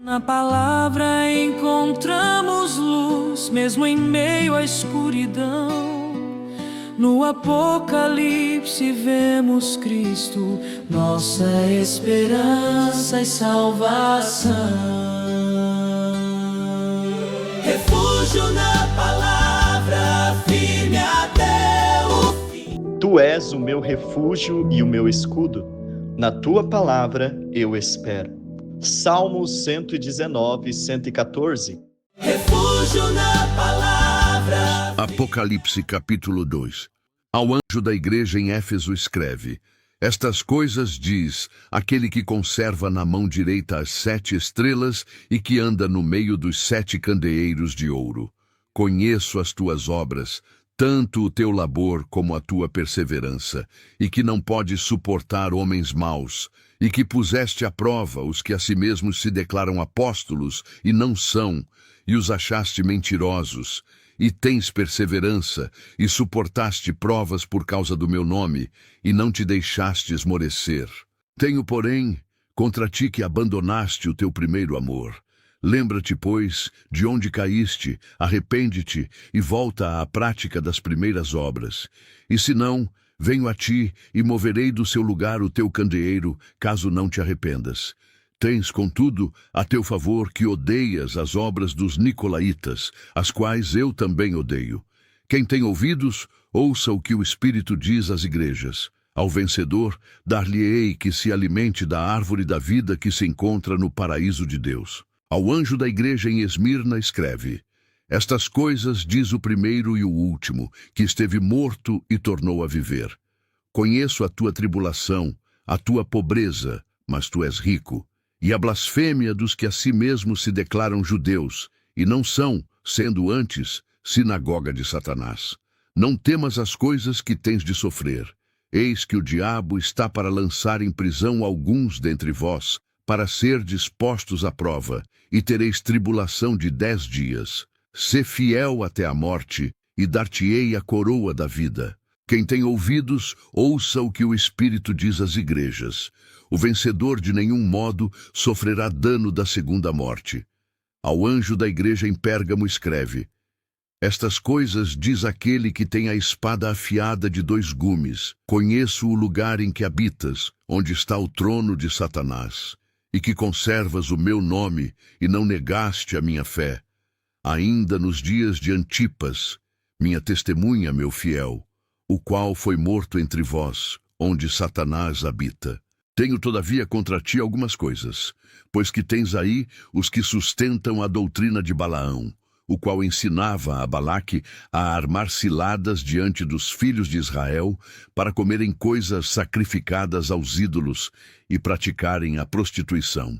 Na palavra encontramos luz, mesmo em meio à escuridão. No Apocalipse vemos Cristo, nossa esperança e salvação. Refúgio na palavra, firme até o fim. Tu és o meu refúgio e o meu escudo. Na tua palavra eu espero. Salmos 119, 114. Refúgio na palavra. Apocalipse capítulo 2. Ao anjo da igreja em Éfeso escreve: Estas coisas diz aquele que conserva na mão direita as 7 estrelas e que anda no meio dos 7 candeeiros de ouro. Conheço as tuas obras, tanto o teu labor como a tua perseverança, e que não podes suportar homens maus, e que puseste à prova os que a si mesmos se declaram apóstolos e não são, e os achaste mentirosos, e tens perseverança, e suportaste provas por causa do meu nome, e não te deixaste esmorecer. Tenho, porém, contra ti que abandonaste o teu primeiro amor. Lembra-te, pois, de onde caíste, arrepende-te e volta à prática das primeiras obras. E se não, venho a ti e moverei do seu lugar o teu candeeiro, caso não te arrependas. Tens, contudo, a teu favor que odeias as obras dos nicolaítas, as quais eu também odeio. Quem tem ouvidos, ouça o que o Espírito diz às igrejas. Ao vencedor, dar-lhe-ei que se alimente da árvore da vida que se encontra no paraíso de Deus. Ao anjo da igreja em Esmirna escreve: Estas coisas diz o primeiro e o último, que esteve morto e tornou a viver. Conheço a tua tribulação, a tua pobreza, mas tu és rico, e a blasfêmia dos que a si mesmos se declaram judeus, e não são, sendo antes, sinagoga de Satanás. Não temas as coisas que tens de sofrer. Eis que o diabo está para lançar em prisão alguns dentre vós, para serdes postos à prova, e tereis tribulação de 10 dias. Sê fiel até a morte, e dar-te-ei a coroa da vida. Quem tem ouvidos, ouça o que o Espírito diz às igrejas. O vencedor de nenhum modo sofrerá dano da segunda morte. Ao anjo da igreja em Pérgamo escreve: Estas coisas diz aquele que tem a espada afiada de 2 gumes. Conheço o lugar em que habitas, onde está o trono de Satanás, e que conservas o meu nome e não negaste a minha fé. Ainda nos dias de Antipas, minha testemunha, meu fiel, o qual foi morto entre vós, onde Satanás habita. Tenho, todavia, contra ti algumas coisas, pois que tens aí os que sustentam a doutrina de Balaão, o qual ensinava a Balaque a armar ciladas diante dos filhos de Israel para comerem coisas sacrificadas aos ídolos e praticarem a prostituição.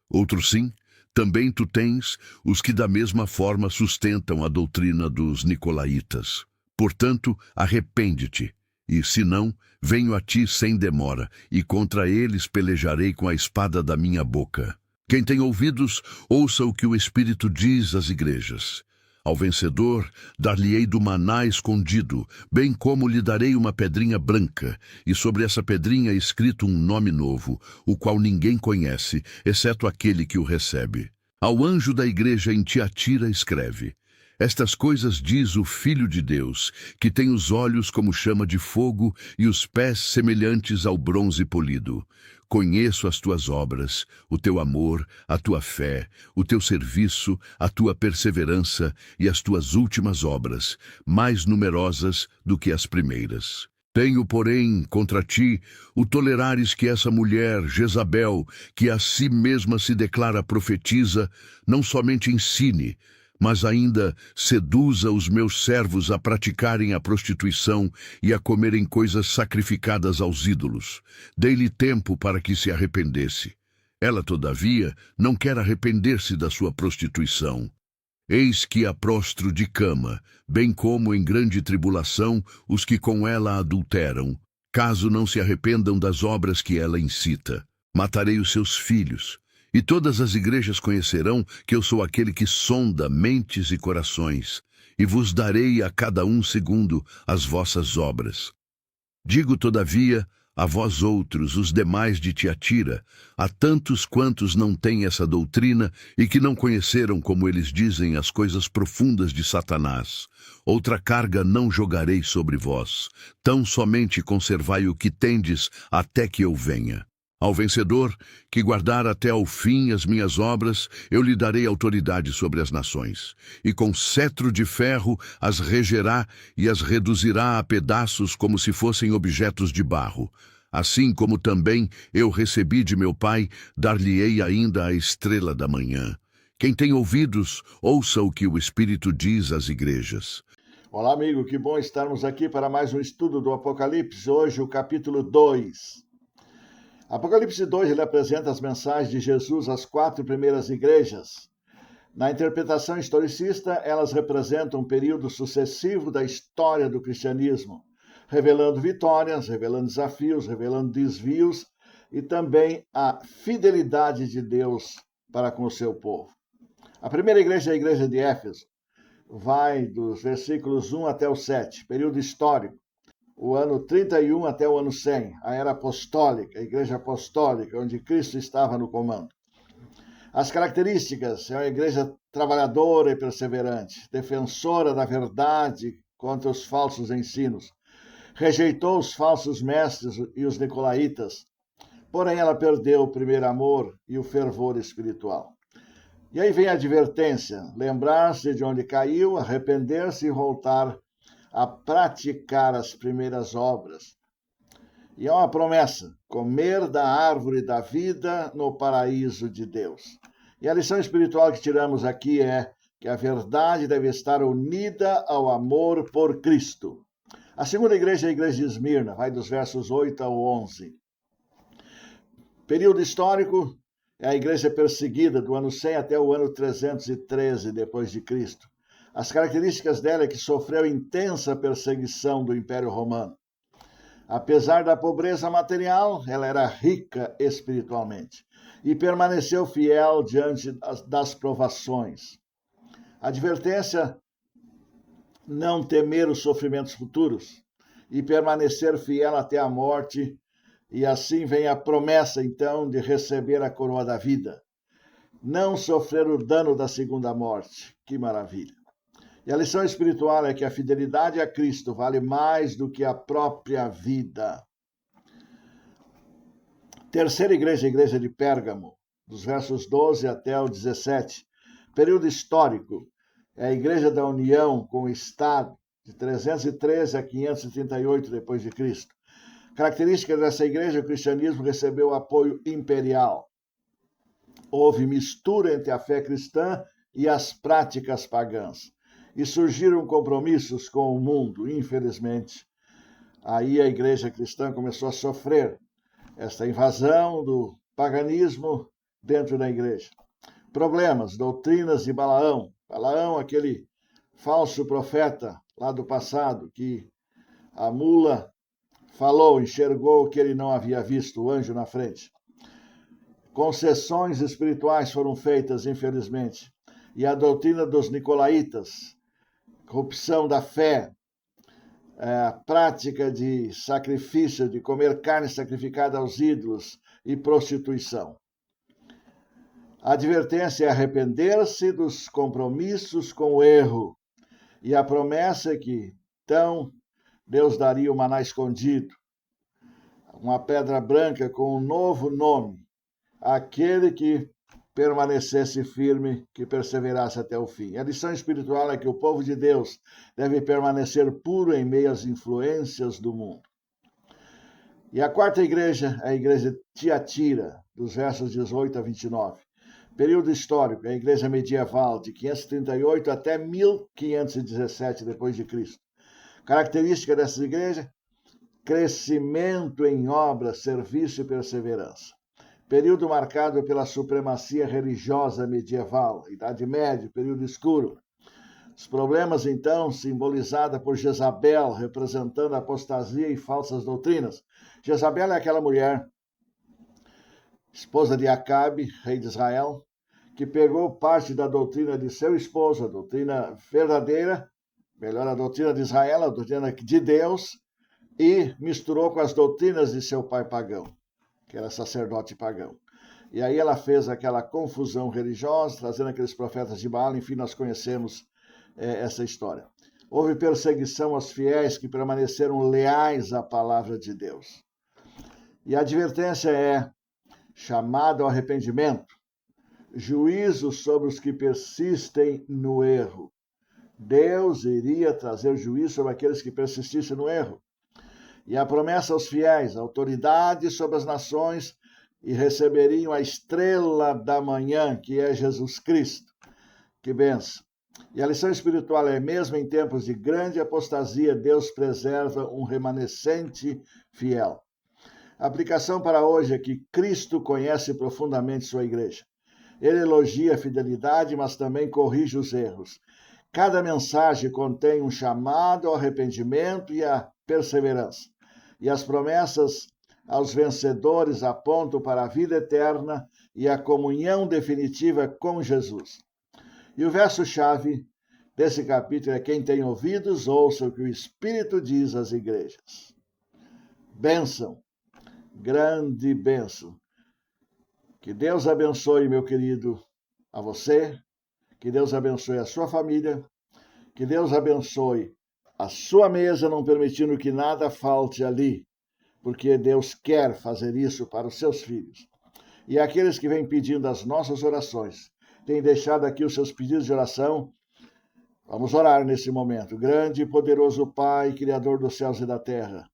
Outro sim, também tu tens os que da mesma forma sustentam a doutrina dos nicolaítas. Portanto, arrepende-te, e se não, venho a ti sem demora, e contra eles pelejarei com a espada da minha boca. Quem tem ouvidos, ouça o que o Espírito diz às igrejas. Ao vencedor, dar-lhe-ei do maná escondido, bem como lhe darei uma pedrinha branca, e sobre essa pedrinha escrito um nome novo, o qual ninguém conhece, exceto aquele que o recebe. Ao anjo da igreja em Tiatira escreve: Estas coisas diz o Filho de Deus, que tem os olhos como chama de fogo e os pés semelhantes ao bronze polido. Conheço as tuas obras, o teu amor, a tua fé, o teu serviço, a tua perseverança e as tuas últimas obras, mais numerosas do que as primeiras. Tenho, porém, contra ti o tolerares que essa mulher, Jezabel, que a si mesma se declara profetisa, não somente ensine, mas ainda seduza os meus servos a praticarem a prostituição e a comerem coisas sacrificadas aos ídolos. Dei-lhe tempo para que se arrependesse. Ela, todavia, não quer arrepender-se da sua prostituição. Eis que a prostro de cama, bem como em grande tribulação os que com ela adulteram, caso não se arrependam das obras que ela incita. Matarei os seus filhos, e todas as igrejas conhecerão que eu sou aquele que sonda mentes e corações, e vos darei a cada um segundo as vossas obras. Digo, todavia, a vós outros, os demais de Tiatira, a tantos quantos não têm essa doutrina e que não conheceram, como eles dizem, as coisas profundas de Satanás. Outra carga não jogarei sobre vós, tão somente conservai o que tendes até que eu venha. Ao vencedor, que guardar até ao fim as minhas obras, eu lhe darei autoridade sobre as nações, e com cetro de ferro as regerá e as reduzirá a pedaços como se fossem objetos de barro. Assim como também eu recebi de meu Pai, dar-lhe-ei ainda a estrela da manhã. Quem tem ouvidos, ouça o que o Espírito diz às igrejas. Olá, amigo, que bom estarmos aqui para mais um estudo do Apocalipse, hoje o capítulo 2. Apocalipse 2, ele apresenta as mensagens de Jesus às 4 primeiras igrejas. Na interpretação historicista, elas representam um período sucessivo da história do cristianismo, revelando vitórias, revelando desafios, revelando desvios e também a fidelidade de Deus para com o seu povo. A primeira igreja é a igreja de Éfeso, vai dos versículos 1 até o 7, período histórico. O ano 31 até o ano 100, a era apostólica, a igreja apostólica, onde Cristo estava no comando. As características: é uma igreja trabalhadora e perseverante, defensora da verdade contra os falsos ensinos, rejeitou os falsos mestres e os nicolaítas, porém ela perdeu o primeiro amor e o fervor espiritual. E aí vem a advertência: lembrar-se de onde caiu, arrepender-se e voltar a praticar as primeiras obras. E é uma promessa: comer da árvore da vida no paraíso de Deus. E a lição espiritual que tiramos aqui é que a verdade deve estar unida ao amor por Cristo. A segunda igreja é a igreja de Esmirna, vai dos versos 8 ao 11. Período histórico: é a igreja perseguida do ano 100 até o ano 313 depois de Cristo. As características dela é que sofreu intensa perseguição do Império Romano. Apesar da pobreza material, ela era rica espiritualmente e permaneceu fiel diante das provações. Advertência: não temer os sofrimentos futuros e permanecer fiel até a morte, e assim vem a promessa, então, de receber a coroa da vida. Não sofrer o dano da segunda morte. Que maravilha! E a lição espiritual é que a fidelidade a Cristo vale mais do que a própria vida. Terceira igreja, a igreja de Pérgamo, dos versos 12 até o 17. Período histórico: é a igreja da união com o Estado, de 313 a 538 depois de Cristo. Característica dessa igreja: o cristianismo recebeu apoio imperial. Houve mistura entre a fé cristã e as práticas pagãs. E surgiram compromissos com o mundo, infelizmente. Aí a igreja cristã começou a sofrer esta invasão do paganismo dentro da igreja. Problemas: doutrinas de Balaão. Balaão, aquele falso profeta lá do passado, que a mula falou, enxergou o que ele não havia visto, o anjo na frente. Concessões espirituais foram feitas, infelizmente. E a doutrina dos nicolaítas, corrupção da fé, a prática de sacrifício, de comer carne sacrificada aos ídolos e prostituição. A advertência é arrepender-se dos compromissos com o erro. E a promessa é que, então, Deus daria o maná escondido, uma pedra branca com um novo nome, aquele que permanecesse firme, que perseverasse até o fim. A lição espiritual é que o povo de Deus deve permanecer puro em meio às influências do mundo. E a quarta igreja é a igreja de Tiatira, dos versos 18 a 29. Período histórico: é a igreja medieval, de 538 até 1517 depois de Cristo. Característica dessa igreja: crescimento em obras, serviço e perseverança. Período marcado pela supremacia religiosa medieval, Idade Média, período escuro. Os problemas, então, simbolizados por Jezabel, representando a apostasia e falsas doutrinas. Jezabel é aquela mulher, esposa de Acabe, rei de Israel, que pegou parte da doutrina de seu esposo, a doutrina verdadeira, melhor, a doutrina de Israel, a doutrina de Deus, e misturou com as doutrinas de seu pai pagão, que era sacerdote pagão. E aí ela fez aquela confusão religiosa, trazendo aqueles profetas de Baal. Enfim, nós conhecemos essa história. Houve perseguição aos fiéis que permaneceram leais à palavra de Deus. E a advertência é chamado ao arrependimento, juízo sobre os que persistem no erro. Deus iria trazer juízo sobre aqueles que persistissem no erro. E a promessa aos fiéis, autoridade sobre as nações, e receberiam a estrela da manhã, que é Jesus Cristo. Que benção! E a lição espiritual é: mesmo em tempos de grande apostasia, Deus preserva um remanescente fiel. A aplicação para hoje é que Cristo conhece profundamente sua igreja. Ele elogia a fidelidade, mas também corrige os erros. Cada mensagem contém um chamado ao arrependimento e à perseverança. E as promessas aos vencedores apontam para a vida eterna e a comunhão definitiva com Jesus. E o verso-chave desse capítulo é: quem tem ouvidos, ouça o que o Espírito diz às igrejas. Bênção, grande bênção. Que Deus abençoe, meu querido, a você, que Deus abençoe a sua família, que Deus abençoe a sua mesa, não permitindo que nada falte ali, porque Deus quer fazer isso para os seus filhos. E aqueles que vêm pedindo as nossas orações, têm deixado aqui os seus pedidos de oração, vamos orar nesse momento. Grande e poderoso Pai, Criador dos céus e da terra,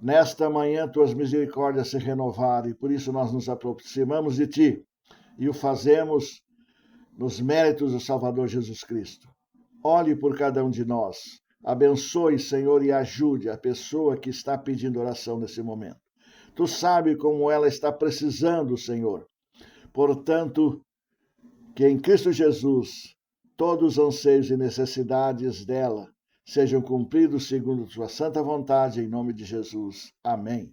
nesta manhã tuas misericórdias se renovaram, e por isso nós nos aproximamos de ti e o fazemos nos méritos do Salvador Jesus Cristo. Olhe por cada um de nós. Abençoe, Senhor, e ajude a pessoa que está pedindo oração nesse momento. Tu sabes como ela está precisando, Senhor. Portanto, que em Cristo Jesus todos os anseios e necessidades dela sejam cumpridos segundo tua santa vontade, em nome de Jesus. Amém.